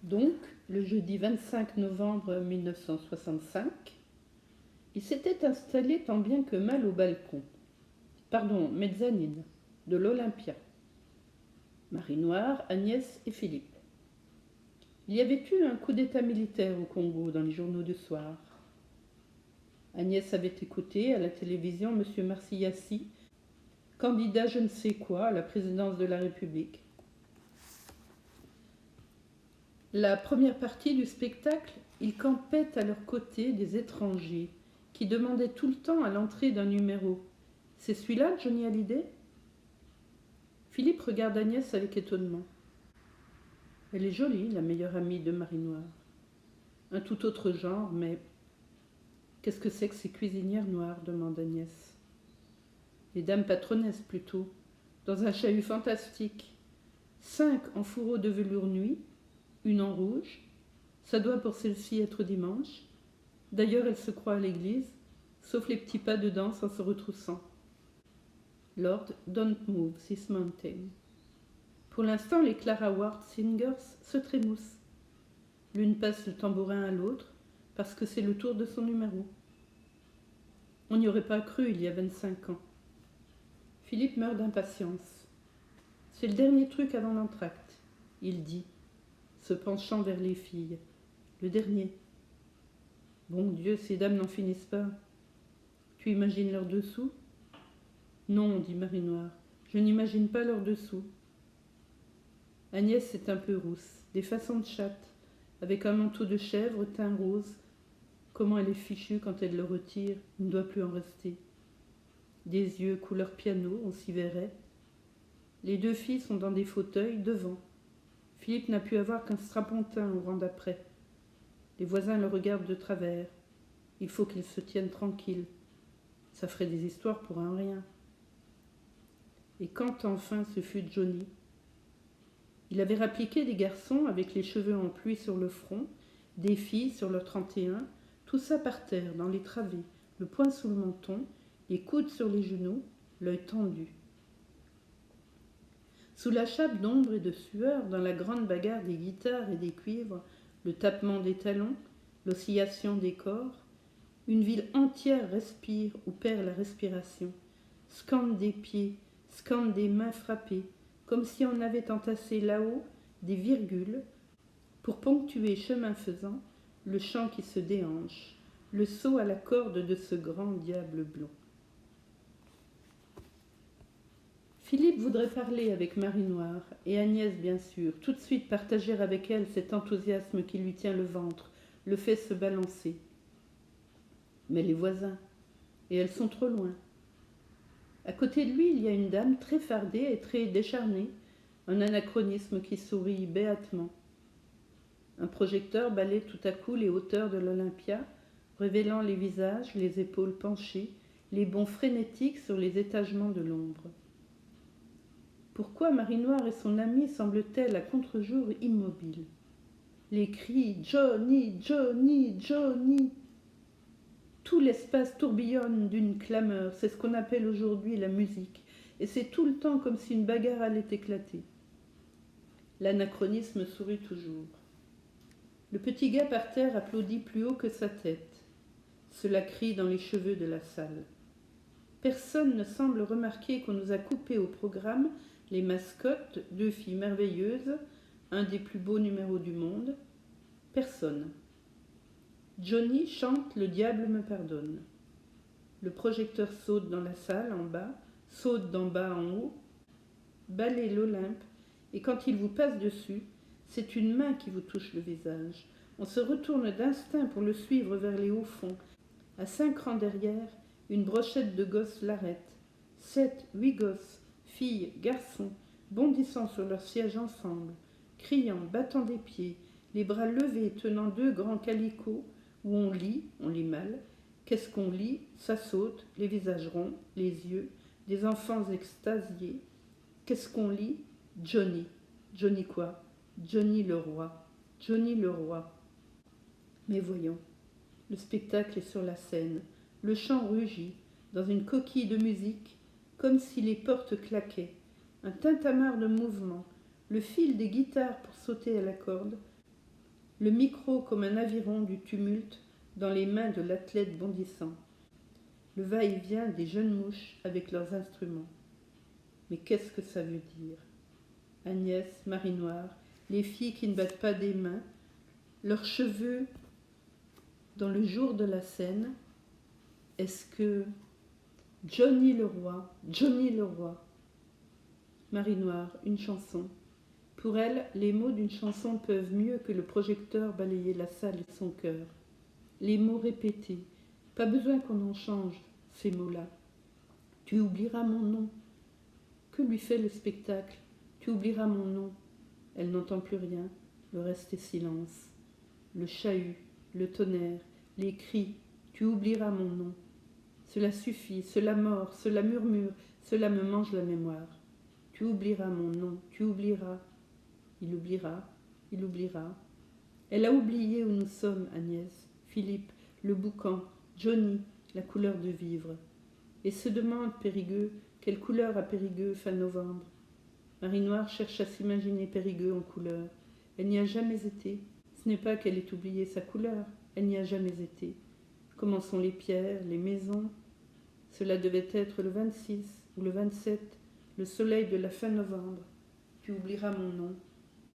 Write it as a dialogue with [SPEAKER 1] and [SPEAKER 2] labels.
[SPEAKER 1] Donc, le jeudi 25 novembre 1965, il s'était installé tant bien que mal au balcon, mezzanine, de l'Olympia. Marie-Noire, Agnès et Philippe. Il y avait eu un coup d'état militaire au Congo dans les journaux du soir. Agnès avait écouté à la télévision M. Marcillaci, candidat je ne sais quoi à la présidence de la République. La première partie du spectacle, ils campaient à leur côté des étrangers qui demandaient tout le temps à l'entrée d'un numéro. « C'est celui-là, Johnny Hallyday ?» Philippe regarde Agnès avec étonnement. Elle est jolie, la meilleure amie de Marie-Noire. Un tout autre genre, mais... Qu'est-ce que c'est que ces cuisinières noires demande Agnès. Les dames patronesses, plutôt, dans un chahut fantastique. 5 en fourreau de velours nuit, une en rouge. Ça doit pour celle-ci être dimanche. D'ailleurs, elle se croit à l'église, sauf les petits pas de danse en se retroussant. Lord, don't move this mountain. Pour l'instant, les Clara Ward Singers se trémoussent. L'une passe le tambourin à l'autre, parce que c'est le tour de son numéro. On n'y aurait pas cru il y a 25 ans. Philippe meurt d'impatience. C'est le dernier truc avant l'entracte, il dit, se penchant vers les filles. Le dernier. Bon Dieu, ces dames n'en finissent pas. Tu imagines leur dessous ? Non, dit Marie-Noire, je n'imagine pas leur dessous. Agnès est un peu rousse, des façons de chatte, avec un manteau de chèvre teint rose. Comment elle est fichue quand elle le retire, il ne doit plus en rester. Des yeux couleur piano, on s'y verrait. Les deux filles sont dans des fauteuils devant. Philippe n'a pu avoir qu'un strapontin au rang d'après. Les voisins le regardent de travers. Il faut qu'il se tienne tranquille. Ça ferait des histoires pour un rien. Et quand enfin ce fut Johnny, il avait rappliqué des garçons avec les cheveux en pluie sur le front, des filles sur leur 31, tout ça par terre, dans les travées, le poing sous le menton, les coudes sur les genoux, l'œil tendu. Sous la chape d'ombre et de sueur, dans la grande bagarre des guitares et des cuivres, le tapement des talons, l'oscillation des corps, une ville entière respire ou perd la respiration, scande des pieds, scande des mains frappées, comme si on avait entassé là-haut des virgules pour ponctuer chemin faisant le chant qui se déhanche, le saut à la corde de ce grand diable blond. Philippe voudrait parler avec Marie-Noire, et Agnès bien sûr, tout de suite partager avec elle cet enthousiasme qui lui tient le ventre, le fait se balancer. Mais les voisins, et elles sont trop loin. À côté de lui, il y a une dame très fardée et très décharnée, un anachronisme qui sourit béatement. Un projecteur balaie tout à coup les hauteurs de l'Olympia, révélant les visages, les épaules penchées, les bonds frénétiques sur les étagements de l'ombre. Pourquoi Marie-Noire et son amie semblent-elles à contre-jour immobiles ? Les cris « Johnny, Johnny, Johnny !» Tout l'espace tourbillonne d'une clameur, c'est ce qu'on appelle aujourd'hui la musique, et c'est tout le temps comme si une bagarre allait éclater. L'anachronisme sourit toujours. Le petit gars par terre applaudit plus haut que sa tête. Cela crie dans les cheveux de la salle. Personne ne semble remarquer qu'on nous a coupé au programme les mascottes, 2 filles merveilleuses, un des plus beaux numéros du monde. Personne. Johnny chante « Le diable me pardonne ». Le projecteur saute dans la salle en bas, saute d'en bas en haut, balaie l'Olympe, et quand il vous passe dessus, c'est une main qui vous touche le visage. On se retourne d'instinct pour le suivre vers les hauts fonds. À 5 rangs derrière, une brochette de gosses l'arrête. 7, 8 gosses, filles, garçons, bondissant sur leur siège ensemble, criant, battant des pieds, les bras levés, tenant 2 grands calicots, où on lit mal. Qu'est-ce qu'on lit ? Ça saute, les visages ronds, les yeux, des enfants extasiés. Qu'est-ce qu'on lit ? Johnny. Johnny quoi ? Johnny le roi. Johnny le roi. Mais voyons, le spectacle est sur la scène. Le chant rugit, dans une coquille de musique, comme si les portes claquaient. Un tintamarre de mouvement, le fil des guitares pour sauter à la corde, le micro comme un aviron du tumulte dans les mains de l'athlète bondissant, le va-et-vient des jeunes mouches avec leurs instruments. Mais qu'est-ce que ça veut dire? Agnès, Marie-Noire, les filles qui ne battent pas des mains, leurs cheveux dans le jour de la scène. Est-ce que Johnny le roi, Marie-Noire, une chanson. Pour elle, les mots d'une chanson peuvent mieux que le projecteur balayer la salle et son cœur. Les mots répétés, pas besoin qu'on en change ces mots-là. Tu oublieras mon nom. Que lui fait le spectacle? Tu oublieras mon nom. Elle n'entend plus rien, le reste est silence. Le chahut, le tonnerre, les cris, tu oublieras mon nom. Cela suffit, cela mord, cela murmure, cela me mange la mémoire. Tu oublieras mon nom, tu oublieras. Il oubliera, il oubliera. Elle a oublié où nous sommes, Agnès, Philippe, le boucan, Johnny, la couleur de vivre. Et se demande, Périgueux, quelle couleur a Périgueux fin novembre? Marie-Noire cherche à s'imaginer Périgueux en couleur. Elle n'y a jamais été. Ce n'est pas qu'elle ait oublié sa couleur, elle n'y a jamais été. Comment sont les pierres, les maisons? Cela devait être le 26 ou le 27, le soleil de la fin novembre. Tu oublieras mon nom.